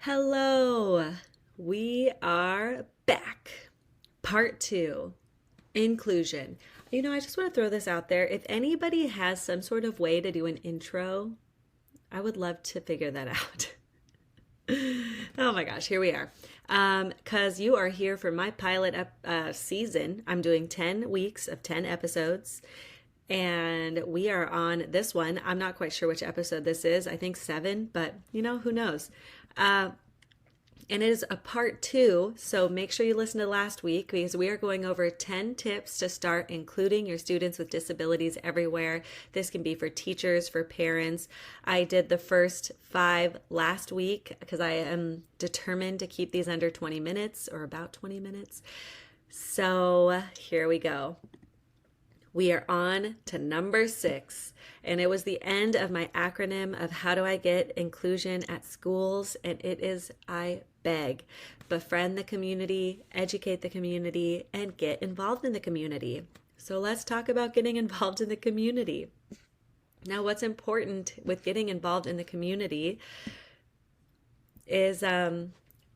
Hello, we are back. Part two, inclusion. I just want to throw this out there. If anybody has some sort of way to do an intro, I would love to figure that out. Oh my gosh, here we are. Because you are here for my season. I'm doing 10 weeks of 10 episodes. And we are on this one. I'm not quite sure which episode this is. I think 7, but who knows? Uh, and it is a part two, so make sure you listen to last week because we are going over 10 tips to start including your students with disabilities everywhere. This can be for teachers, for parents. I did the first 5 last week because I am determined to keep these under 20 minutes or about 20 minutes. So here we go. We are on to number 6, and it was the end of my acronym of how do I get inclusion at schools, and it is I beg. Befriend the community, educate the community, and get involved in the community. So let's talk about getting involved in the community. Now, what's important with getting involved in the community is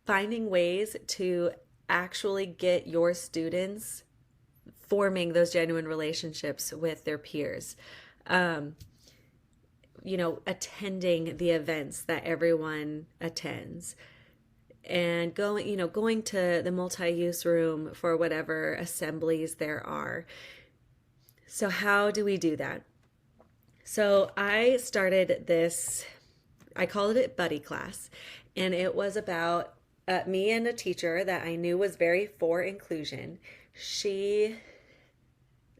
finding ways to actually get your students forming those genuine relationships with their peers. Attending the events that everyone attends and going to the multi-use room for whatever assemblies there are. So how do we do that? So I started this, I called it Buddy Class, and it was about me and a teacher that I knew was very for inclusion. She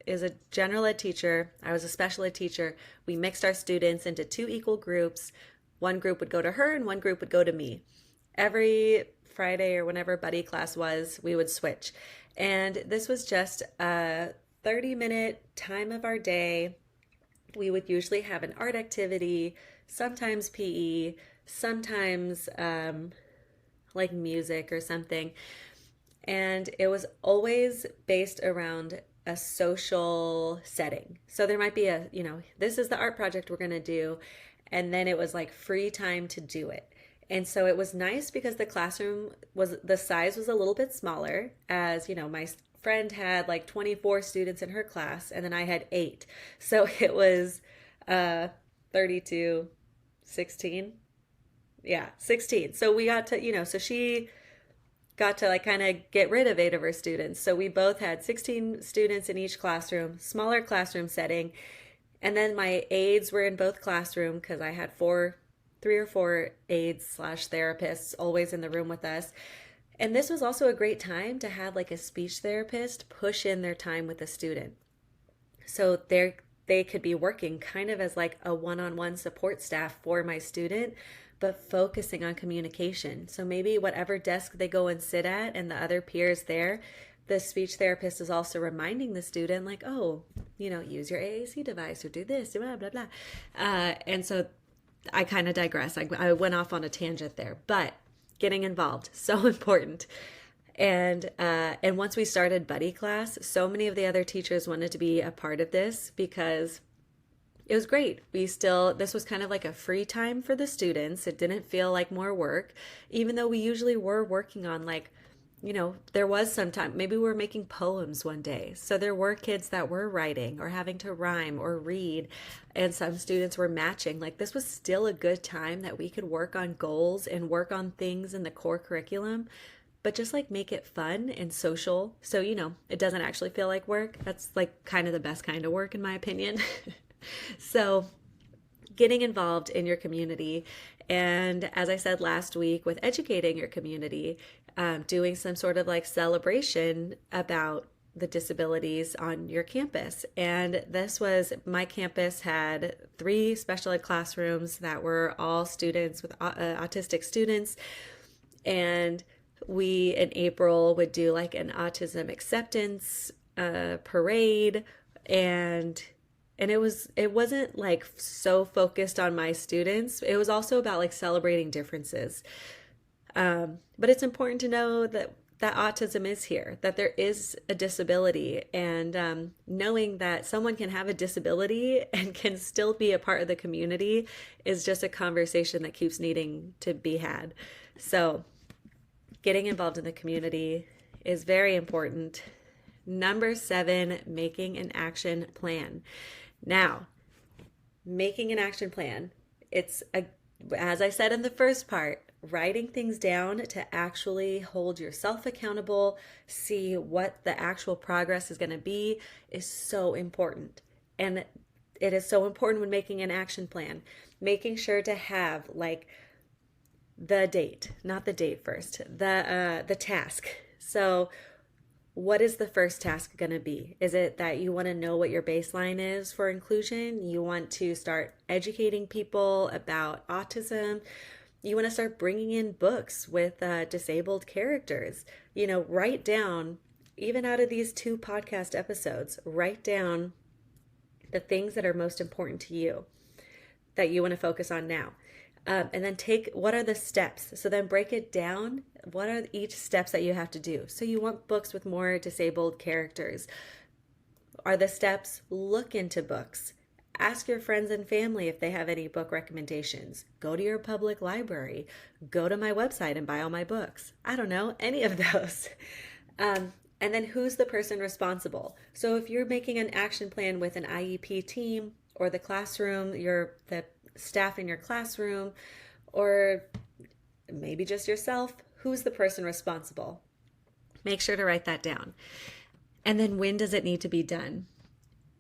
is a general ed teacher. I was a special ed teacher. We mixed our students into 2 equal groups. One group would go to her and one group would go to me. Every Friday or whenever Buddy Class was, we would switch. And this was just a 30-minute time of our day. We would usually have an art activity, sometimes PE, sometimes like music or something. And it was always based around a social setting. So there might be this is the art project we're going to do. And then it was like free time to do it. And so it was nice because the size was a little bit smaller, as, my friend had like 24 students in her class and then I had 8. So it was 32, 16. Yeah, 16. So we got to, so she got to like kind of get rid of 8 of her students. So we both had 16 students in each classroom, smaller classroom setting. And then my aides were in both classrooms because I had 3 or 4 aides/therapists always in the room with us. And this was also a great time to have like a speech therapist push in their time with a student. So they could be working kind of as like a one-on-one support staff for my student, but focusing on communication. So maybe whatever desk they go and sit at and the other peers there, the speech therapist is also reminding the student like, oh, use your AAC device or do this, blah, blah, blah. And so I kind of digress. I went off on a tangent there, but getting involved, so important. And once we started Buddy Class, so many of the other teachers wanted to be a part of this because it was great. This was kind of like a free time for the students. It didn't feel like more work, even though we usually were working on there was some time, maybe we were making poems one day. So there were kids that were writing or having to rhyme or read, and some students were matching. Like this was still a good time that we could work on goals and work on things in the core curriculum, but just like make it fun and social. So, it doesn't actually feel like work. That's like kind of the best kind of work in my opinion. So getting involved in your community. And as I said last week, with educating your community, doing some sort of like celebration about the disabilities on your campus. And my campus had 3 special ed classrooms that were all students with autistic students. And we in April would do like an autism acceptance parade, and it wasn't like so focused on my students. It was also about like celebrating differences. But it's important to know that that autism is here, that there is a disability, and knowing that someone can have a disability and can still be a part of the community is just a conversation that keeps needing to be had. So, getting involved in the community is very important. Number 7, making an action plan. Now, making an action plan, as I said in the first part, writing things down to actually hold yourself accountable, see what the actual progress is going to be, is so important. And it is so important when making an action plan, making sure to have like the date, not the date first, the task. So what is the first task going to be? Is it that you want to know what your baseline is for inclusion? You want to start educating people about autism? You want to start bringing in books with disabled characters? Write down, even out of these 2 podcast episodes, write down the things that are most important to you that you want to focus on now. And then what are the steps? So then break it down. What are each steps that you have to do? So you want books with more disabled characters. Are the steps, look into books. Ask your friends and family if they have any book recommendations. Go to your public library. Go to my website and buy all my books. I don't know, any of those. And then who's the person responsible? So if you're making an action plan with an IEP team or the classroom, the staff in your classroom, or maybe just yourself, who's the person responsible? Make sure to write that down. And then when does it need to be done?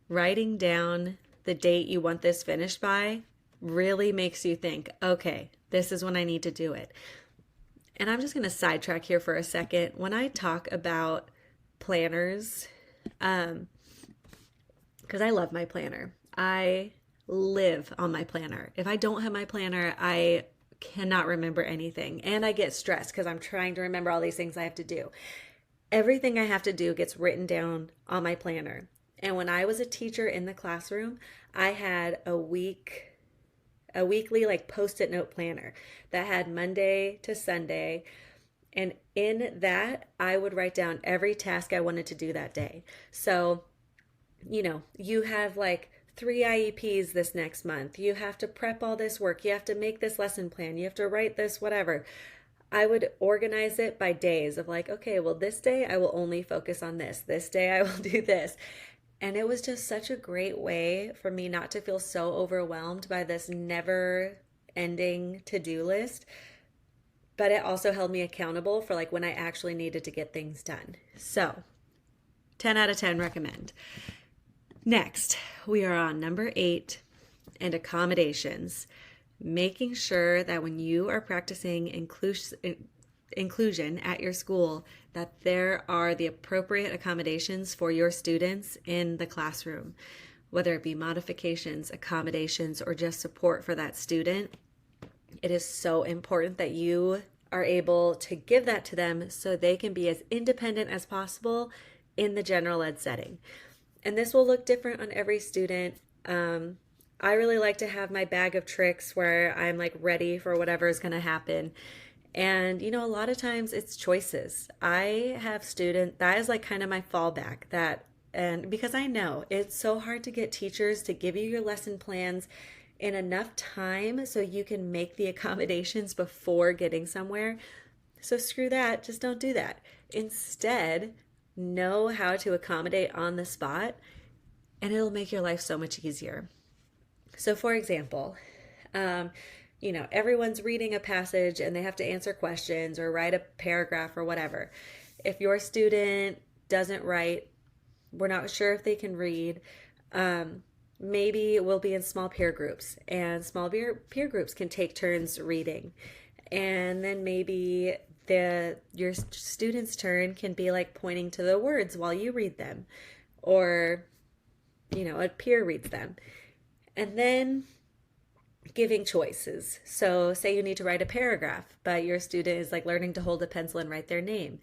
Writing down the date you want this finished by really makes you think, okay, this is when I need to do it. And I'm just going to sidetrack here for a second. When I talk about planners, because I love my planner, I live on my planner. If I don't have my planner, I cannot remember anything. And I get stressed because I'm trying to remember all these things I have to do. Everything I have to do gets written down on my planner. And when I was a teacher in the classroom, I had a weekly like Post-it note planner that had Monday to Sunday. And in that, I would write down every task I wanted to do that day. So, you have like 3 IEPs this next month. You have to prep all this work. You have to make this lesson plan. You have to write this, whatever. I would organize it by days of like, okay, well, this day I will only focus on this. This day I will do this. And it was just such a great way for me not to feel so overwhelmed by this never ending to-do list. But it also held me accountable for like when I actually needed to get things done. So 10 out of 10 recommend. Next, we are on number 8 and accommodations. Making sure that when you are practicing inclusion at your school, that there are the appropriate accommodations for your students in the classroom, whether it be modifications, accommodations, or just support for that student. It is so important that you are able to give that to them so they can be as independent as possible in the general ed setting. And this will look different on every student. I really like to have my bag of tricks where I'm like ready for whatever is going to happen. And, a lot of times it's choices. I have students, that is like kind of my fallback, and because I know it's so hard to get teachers to give you your lesson plans in enough time so you can make the accommodations before getting somewhere. So screw that, just don't do that. Instead, know how to accommodate on the spot, and it'll make your life so much easier. So for example, everyone's reading a passage and they have to answer questions or write a paragraph or whatever. If your student doesn't write, we're not sure if they can read, maybe we'll be in small peer groups, and small peer groups can take turns reading. And then maybe your student's turn can be like pointing to the words while you read them, or, a peer reads them. And then giving choices. So say you need to write a paragraph, but your student is like learning to hold a pencil and write their name.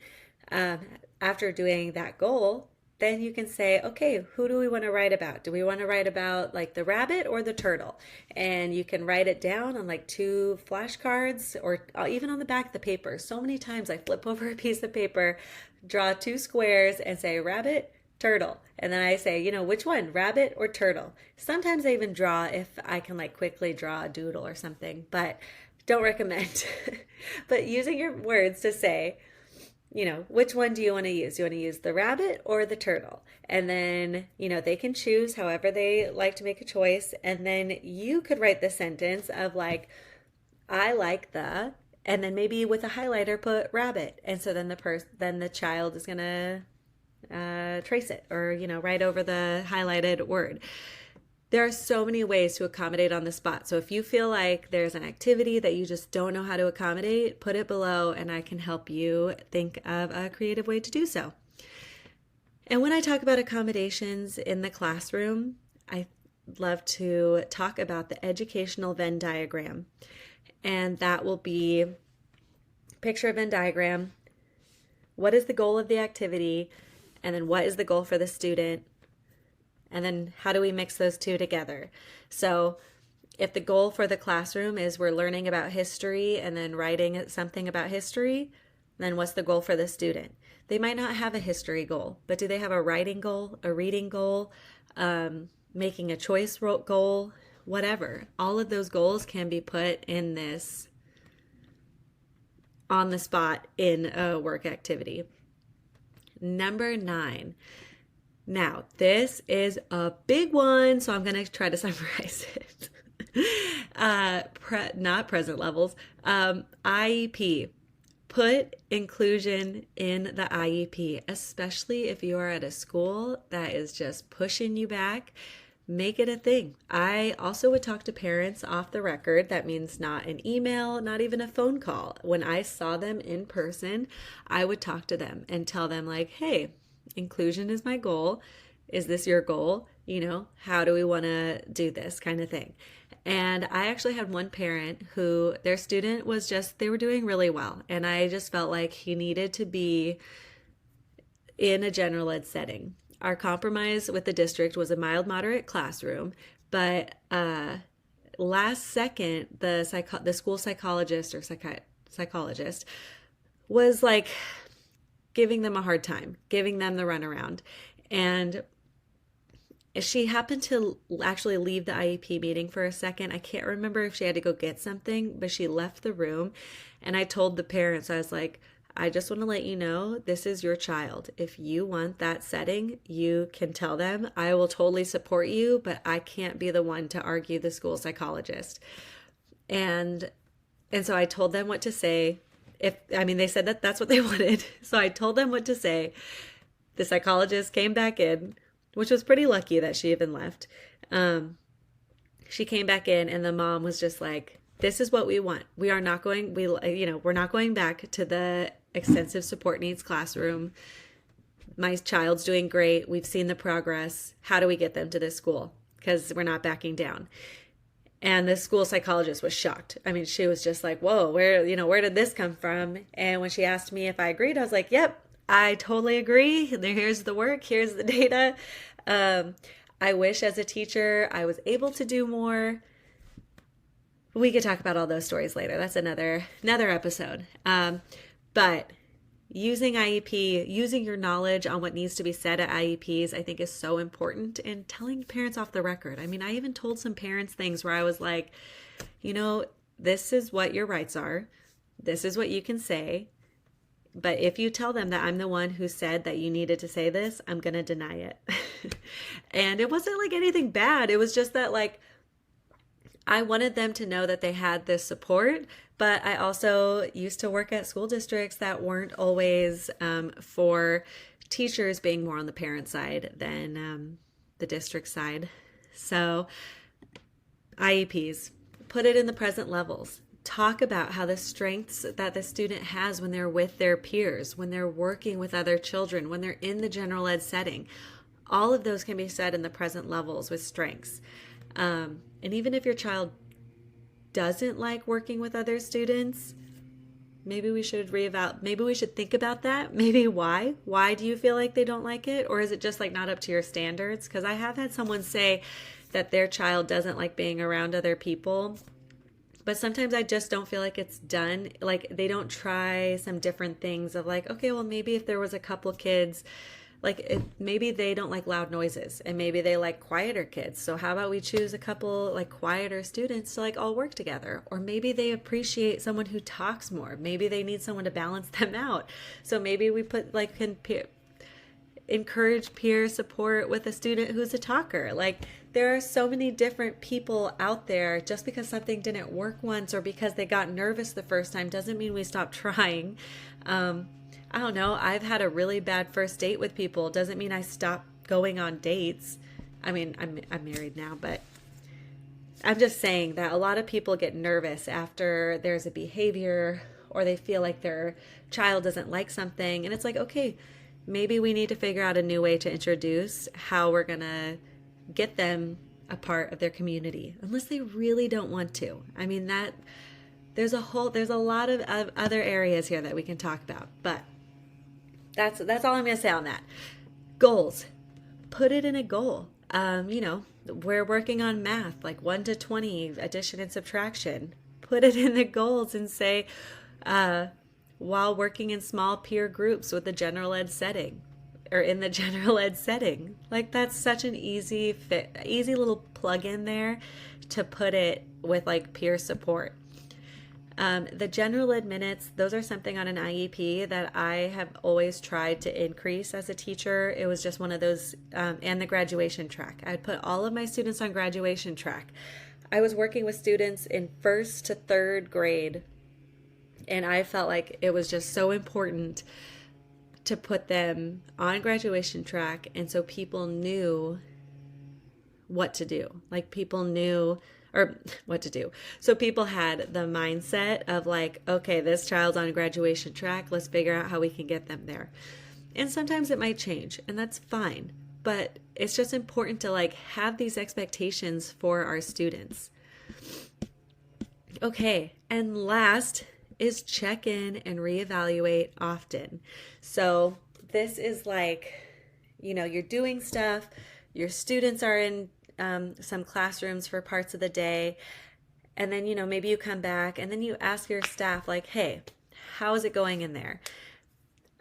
After doing that goal, then you can say, okay, who do we want to write about? Do we want to write about like the rabbit or the turtle? And you can write it down on like two flashcards or even on the back of the paper. So many times I flip over a piece of paper, draw two squares, and say rabbit, turtle. And then I say, which one, rabbit or turtle? Sometimes I even draw if I can like quickly draw a doodle or something, but don't recommend. But using your words to say, which one do you want to use? Do you want to use the rabbit or the turtle? And then, they can choose however they like to make a choice. And then you could write the sentence of like, I like the, and then maybe with a highlighter put rabbit. And so then the child is going to trace it or, write over the highlighted word. There are so many ways to accommodate on the spot. So if you feel like there's an activity that you just don't know how to accommodate, put it below and I can help you think of a creative way to do so. And when I talk about accommodations in the classroom, I love to talk about the educational Venn diagram. And that will be picture a Venn diagram. What is the goal of the activity? And then what is the goal for the student? And then how do we mix those two together? So if the goal for the classroom is we're learning about history and then writing something about history, then what's the goal for the student? They might not have a history goal, but do they have a writing goal, a reading goal, making a choice goal, whatever? All of those goals can be put in this on the spot in a work activity. Number 9. Now, this is a big one, so I'm going to try to summarize it. Not present levels. IEP. Put inclusion in the IEP, especially if you are at a school that is just pushing you back. Make it a thing. I also would talk to parents off the record. That means not an email, not even a phone call. When I saw them in person, I would talk to them and tell them like, hey, inclusion is my goal. Is this your goal? How do we want to do this kind of thing? And I actually had one parent who their student was they were doing really well. And I just felt like he needed to be in a general ed setting. Our compromise with the district was a mild, moderate classroom, but last second, the school psychologist or psychologist was like giving them a hard time, giving them the runaround. And she happened to actually leave the IEP meeting for a second. I can't remember if she had to go get something, but she left the room. And I told the parents, I was like, I just want to let you know, this is your child. If you want that setting, you can tell them. I will totally support you, but I can't be the one to argue the school psychologist. And so I told them what to say. They said that that's what they wanted. So I told them what to say. The psychologist came back in, which was pretty lucky that she even left. She came back in and the mom was just like, this is what we want. We're not going back to the extensive support needs classroom. My child's doing great. We've seen the progress. How do we get them to this school? Because we're not backing down. And the school psychologist was shocked. She was just like, whoa, where did this come from? And when she asked me if I agreed, I was like, yep, I totally agree. Here's the work. Here's the data. I wish as a teacher I was able to do more. We could talk about all those stories later. That's another episode. But using IEP, using your knowledge on what needs to be said at IEPs, I think is so important. And telling parents off the record. I even told some parents things where I was like, this is what your rights are. This is what you can say. But if you tell them that I'm the one who said that you needed to say this, I'm going to deny it. And it wasn't like anything bad. It was just that like, I wanted them to know that they had this support, but I also used to work at school districts that weren't always for teachers being more on the parent side than the district side. So IEPs, put it in the present levels. Talk about how the strengths that the student has when they're with their peers, when they're working with other children, when they're in the general ed setting. All of those can be said in the present levels with strengths. And even if your child doesn't like working with other students, maybe we should maybe we should think about that. Maybe why do you feel like they don't like it? Or is it just like not up to your standards? Because I have had someone say that their child doesn't like being around other people, but sometimes I just don't feel like it's done. Like they don't try some different things of like, okay, well, maybe if there was a couple kids, like maybe they don't like loud noises and maybe they like quieter kids. So how about we choose a couple like quieter students to like all work together? Or maybe they appreciate someone who talks more. Maybe they need someone to balance them out. So maybe we put like encourage peer support with a student who's a talker. Like there are so many different people out there. Just because something didn't work once or because they got nervous the first time doesn't mean we stop trying. I don't know. I've had a really bad first date with people. Doesn't mean I stop going on dates. I mean, I'm married now, but I'm just saying that a lot of people get nervous after there's a behavior or they feel like their child doesn't like something. And it's like, okay, maybe we need to figure out a new way to introduce how we're going to get them a part of their community, unless they really don't want to. I mean, there's a lot of other areas here that we can talk about, but that's all I'm going to say on that. Goals. Put it in a goal. We're working on math, like 1 to 20, addition and subtraction. Put it in the goals and say, while working in small peer groups with the general ed setting or in the general ed setting. Like that's such an easy little plug in there to put it with like peer support. The general ed minutes, those are something on an IEP that I have always tried to increase as a teacher. It was just one of those, and the graduation track. I'd put all of my students on graduation track. I was working with students in 1st to 3rd grade, and I felt like it was just so important to put them on graduation track, and so people knew what to do. Like people knew or what to do. So people had the mindset of like, okay, this child's on graduation track. Let's figure out how we can get them there. And sometimes it might change, and that's fine. But it's just important to like have these expectations for our students. Okay, and last is check in and reevaluate often. So this is like, you're doing stuff, your students are in some classrooms for parts of the day, and then maybe you come back and then you ask your staff like, hey, how is it going in there?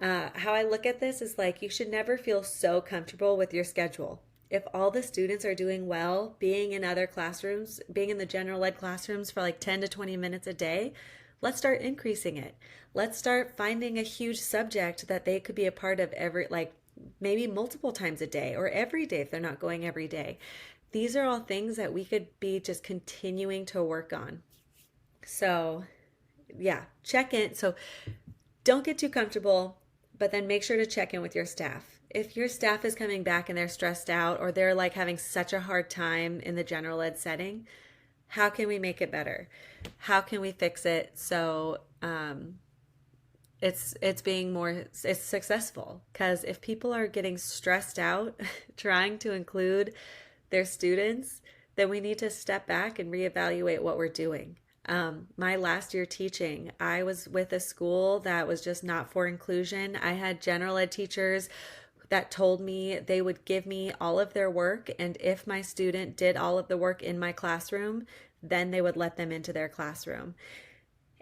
How I look at this is like, you should never feel so comfortable with your schedule. If all the students are doing well, being in other classrooms, being in the general ed classrooms for like 10 to 20 minutes a day, let's start increasing it. Let's start finding a huge subject that they could be a part of maybe multiple times a day or every day if they're not going every day. These are all things that we could be just continuing to work on. So yeah, check in. So don't get too comfortable, but then make sure to check in with your staff. If your staff is coming back and they're stressed out or they're like having such a hard time in the general ed setting, how can we make it better? How can we fix it so it's successful? Because if people are getting stressed out trying to include their students, then we need to step back and reevaluate what we're doing. My last year teaching, I was with a school that was just not for inclusion. I had general ed teachers that told me they would give me all of their work, and if my student did all of the work in my classroom, then they would let them into their classroom.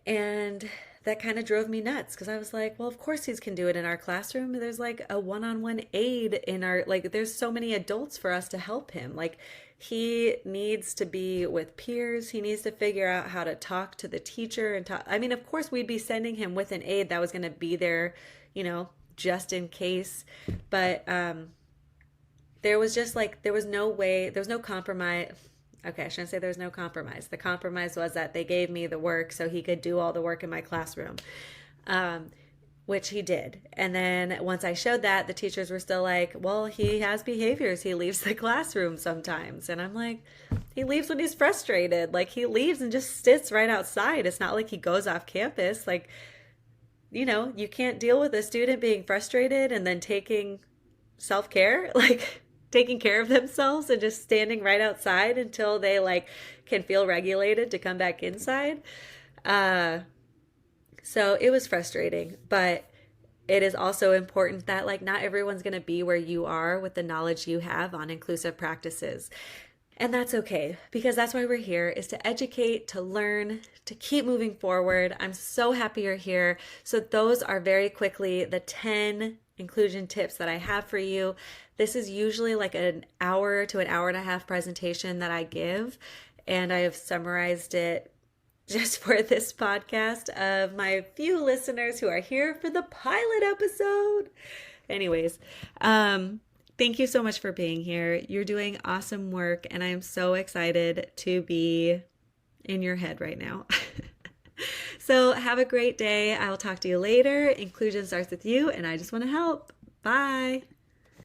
And that kind of drove me nuts because I was like, well, of course he can do it in our classroom. There's like a one-on-one aid in our, like, there's so many adults for us to help him. Like, he needs to be with peers. He needs to figure out how to talk to the teacher and talk. I mean, of course, we'd be sending him with an aide that was going to be there, just in case. But there was just like, there was no way, there was no compromise. Okay, I shouldn't say there's no compromise. The compromise was that they gave me the work so he could do all the work in my classroom, which he did. And then once I showed that, the teachers were still like, well, he has behaviors. He leaves the classroom sometimes. And I'm like, he leaves when he's frustrated. Like, he leaves and just sits right outside. It's not like he goes off campus. Like, you can't deal with a student being frustrated and then taking self-care. Like, taking care of themselves and just standing right outside until they like can feel regulated to come back inside. So it was frustrating, but it is also important that like not everyone's going to be where you are with the knowledge you have on inclusive practices. And that's okay because that's why we're here is to educate, to learn, to keep moving forward. I'm so happy you're here. So those are very quickly the 10 inclusion tips that I have for you. This is usually like an hour to an hour and a half presentation that I give, and I have summarized it just for this podcast of my few listeners who are here for the pilot episode. Anyways, thank you so much for being here. You're doing awesome work, and I am so excited to be in your head right now. So have a great day. I will talk to you later. Inclusion starts with you, and I just want to help. Bye.